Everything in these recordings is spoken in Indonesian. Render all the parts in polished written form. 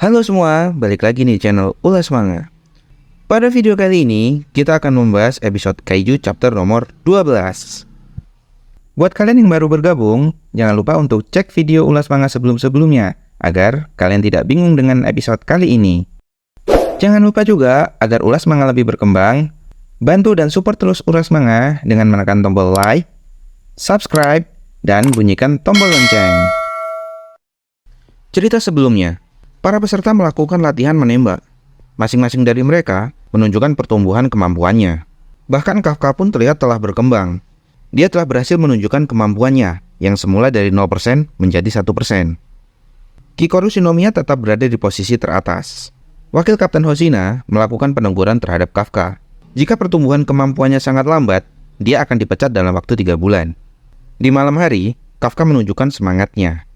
Halo semua, balik lagi nih channel Ulas Manga. Pada video kali ini, kita akan membahas episode Kaiju chapter nomor 12. Buat kalian yang baru bergabung, jangan lupa untuk cek video Ulas Manga sebelum-sebelumnya, agar kalian tidak bingung dengan episode kali ini. Jangan lupa juga, agar Ulas Manga lebih berkembang, bantu dan support terus Ulas Manga dengan menekan tombol like, subscribe, dan bunyikan tombol lonceng. Cerita sebelumnya, para peserta melakukan latihan menembak. Masing-masing dari mereka menunjukkan pertumbuhan kemampuannya. Bahkan Kafka pun terlihat telah berkembang. Dia telah berhasil menunjukkan kemampuannya yang semula dari 0% menjadi 1%. Kikoru Shinomiya tetap berada di posisi teratas. Wakil Kapten Hoshina melakukan peneguran terhadap Kafka. Jika pertumbuhan kemampuannya sangat lambat, dia akan dipecat dalam waktu 3 bulan. Di malam hari, Kafka menunjukkan semangatnya.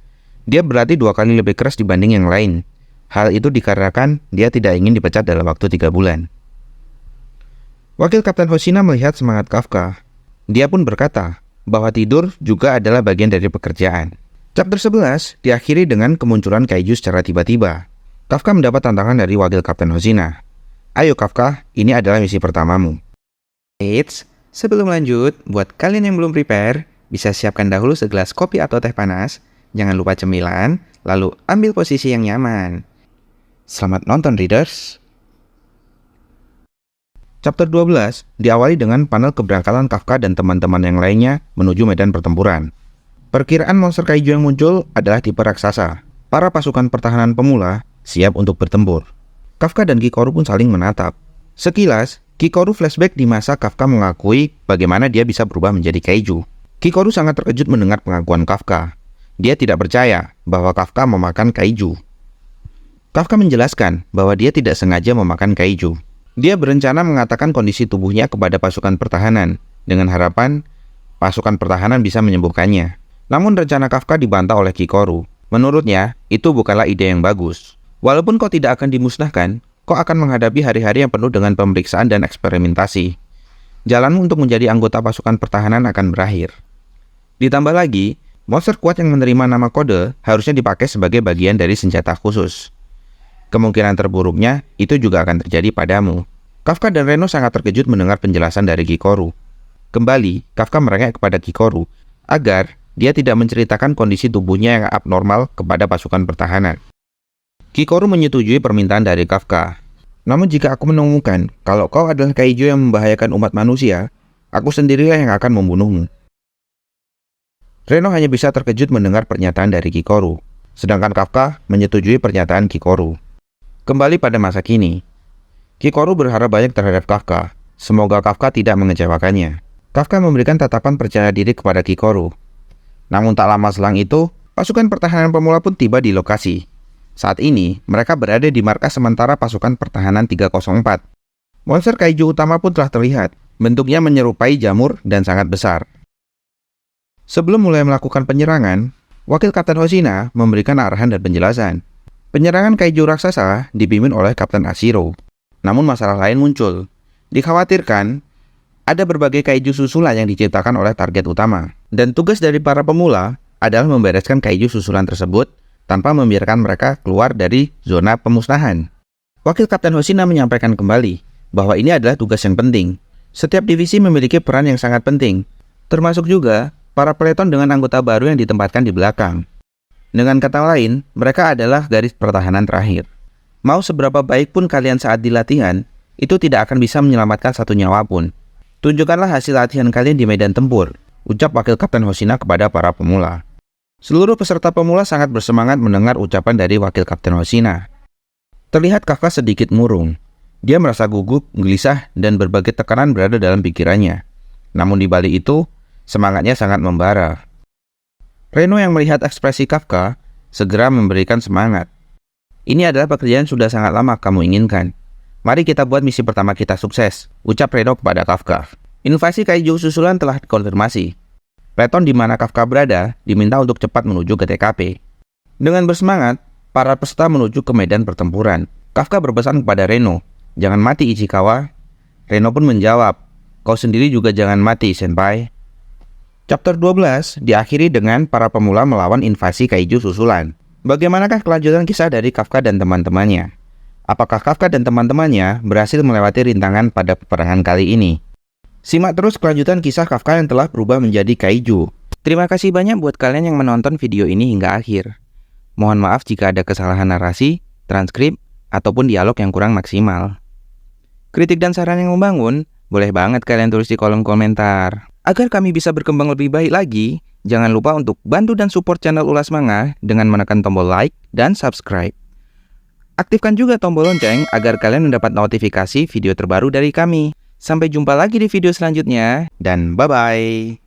Dia berlatih 2 kali lebih keras dibanding yang lain. Hal itu dikarenakan dia tidak ingin dipecat dalam waktu 3 bulan. Wakil Kapten Hoshina melihat semangat Kafka. Dia pun berkata bahwa tidur juga adalah bagian dari pekerjaan. Chapter 11 diakhiri dengan kemunculan Kaiju secara tiba-tiba. Kafka mendapat tantangan dari Wakil Kapten Hoshina. Ayo Kafka, ini adalah misi pertamamu. Eits, sebelum lanjut, buat kalian yang belum prepare, bisa siapkan dahulu segelas kopi atau teh panas. Jangan lupa cemilan, lalu ambil posisi yang nyaman. Selamat nonton, readers! Chapter 12 diawali dengan panel keberangkatan Kafka dan teman-teman yang lainnya menuju medan pertempuran. Perkiraan monster kaiju yang muncul adalah tipe raksasa. Para pasukan pertahanan pemula siap untuk bertempur. Kafka dan Kikoru pun saling menatap. Sekilas, Kikoru flashback di masa Kafka mengakui bagaimana dia bisa berubah menjadi kaiju. Kikoru sangat terkejut mendengar pengakuan Kafka. Dia tidak percaya bahwa Kafka memakan kaiju. Kafka menjelaskan bahwa dia tidak sengaja memakan kaiju. Dia berencana mengatakan kondisi tubuhnya kepada pasukan pertahanan, dengan harapan pasukan pertahanan bisa menyembuhkannya. Namun rencana Kafka dibantah oleh Kikoru. Menurutnya, itu bukanlah ide yang bagus. Walaupun kau tidak akan dimusnahkan, kau akan menghadapi hari-hari yang penuh dengan pemeriksaan dan eksperimentasi. Jalanmu untuk menjadi anggota pasukan pertahanan akan berakhir. Ditambah lagi, monster kuat yang menerima nama kode harusnya dipakai sebagai bagian dari senjata khusus. Kemungkinan terburuknya itu juga akan terjadi padamu. Kafka dan Reno sangat terkejut mendengar penjelasan dari Kikoru. Kembali, Kafka merengek kepada Kikoru agar dia tidak menceritakan kondisi tubuhnya yang abnormal kepada pasukan pertahanan. Kikoru menyetujui permintaan dari Kafka. Namun jika aku menemukan kalau kau adalah kaiju yang membahayakan umat manusia, aku sendirilah yang akan membunuhmu. Reno hanya bisa terkejut mendengar pernyataan dari Kikoru, sedangkan Kafka menyetujui pernyataan Kikoru. Kembali pada masa kini, Kikoru berharap banyak terhadap Kafka. Semoga Kafka tidak mengecewakannya. Kafka memberikan tatapan percaya diri kepada Kikoru. Namun tak lama selang itu, pasukan pertahanan pemula pun tiba di lokasi. Saat ini, mereka berada di markas sementara pasukan pertahanan 304. Monster kaiju utama pun telah terlihat. Bentuknya menyerupai jamur dan sangat besar. Sebelum mulai melakukan penyerangan, Wakil Kapten Hoshina memberikan arahan dan penjelasan. Penyerangan kaiju raksasa dipimpin oleh Kapten Ashiro. Namun masalah lain muncul. Dikhawatirkan ada berbagai kaiju susulan yang diciptakan oleh target utama. Dan tugas dari para pemula adalah membereskan kaiju susulan tersebut tanpa membiarkan mereka keluar dari zona pemusnahan. Wakil Kapten Hoshina menyampaikan kembali bahwa ini adalah tugas yang penting. Setiap divisi memiliki peran yang sangat penting, termasuk juga para peleton dengan anggota baru yang ditempatkan di belakang. Dengan kata lain, mereka adalah garis pertahanan terakhir. Mau seberapa baik pun kalian saat di latihan, itu tidak akan bisa menyelamatkan satu nyawa pun. Tunjukkanlah hasil latihan kalian di medan tempur, ucap Wakil Kapten Hoshina kepada para pemula. Seluruh peserta pemula sangat bersemangat mendengar ucapan dari Wakil Kapten Hoshina. Terlihat Kafka sedikit murung. Dia merasa gugup, gelisah, dan berbagai tekanan berada dalam pikirannya. Namun di balik itu, semangatnya sangat membara. Reno yang melihat ekspresi Kafka segera memberikan semangat. Ini adalah pekerjaan yang sudah sangat lama kamu inginkan. Mari kita buat misi pertama kita sukses, ucap Reno kepada Kafka. Invasi kaiju susulan telah dikonfirmasi. Peleton di mana Kafka berada diminta untuk cepat menuju ke TKP. Dengan bersemangat, para peserta menuju ke medan pertempuran. Kafka berpesan kepada Reno, "Jangan mati Ichikawa." Reno pun menjawab, "Kau sendiri juga jangan mati, Senpai." Chapter 12 diakhiri dengan para pemula melawan invasi kaiju susulan. Bagaimanakah kelanjutan kisah dari Kafka dan teman-temannya? Apakah Kafka dan teman-temannya berhasil melewati rintangan pada peperangan kali ini? Simak terus kelanjutan kisah Kafka yang telah berubah menjadi kaiju. Terima kasih banyak buat kalian yang menonton video ini hingga akhir. Mohon maaf jika ada kesalahan narasi, transkrip, ataupun dialog yang kurang maksimal. Kritik dan saran yang membangun, boleh banget kalian tulis di kolom komentar. Agar kami bisa berkembang lebih baik lagi, jangan lupa untuk bantu dan support channel Ulas Manga dengan menekan tombol like dan subscribe. Aktifkan juga tombol lonceng agar kalian mendapat notifikasi video terbaru dari kami. Sampai jumpa lagi di video selanjutnya, dan bye-bye.